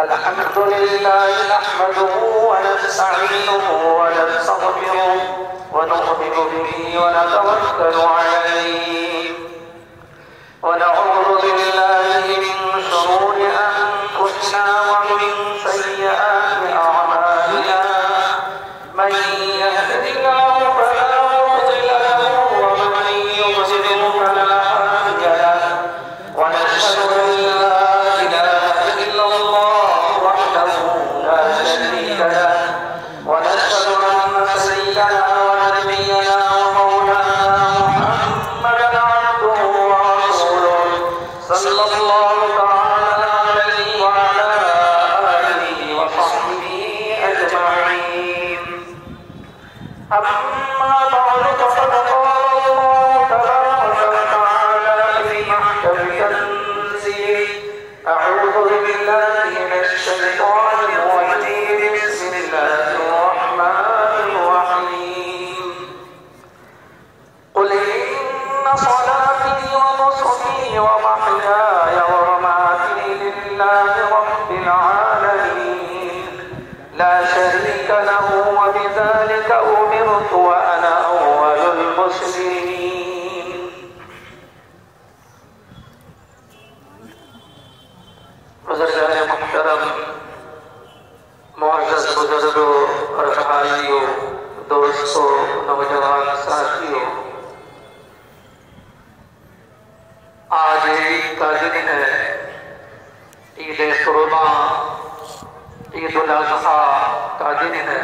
الحمد لله نحمده ونستعينه ونستغفره ونؤمن به ونتوكل عليه ونعوذ بالله من شرور أنفسنا ومن سيئات أعمالنا من يهده الله فلا مضل له ومن يضلل فلا هادي له ونشهد أن لا إله إلا الله وحده لا شريك له ونشهد أن سيدنا ونبينا ومولانا محمدا عبده ورسوله صلى الله تعالى عليه وعلى آله وصحبه أجمعين. أما بعد فقد قال الله تبارك وتعالى في محكم تنزيله أعوذ بالله من الشيطان الرجيم بسم الله الرحمن الرحيم قل إن صلاتي ونسكي ومحياي ومماتي لله رب العالمين لا شريك له وبذلك أمرت وأنا أول المسلمين. बुजुर्गान मुहतरम मुअज़्ज़ज़ बुजुर्गों और भाइयों दोस्तों नौजवान साथियों, आज ईद का दिन है, ईद कुर्बान ईद उल अज़हा का दिन है।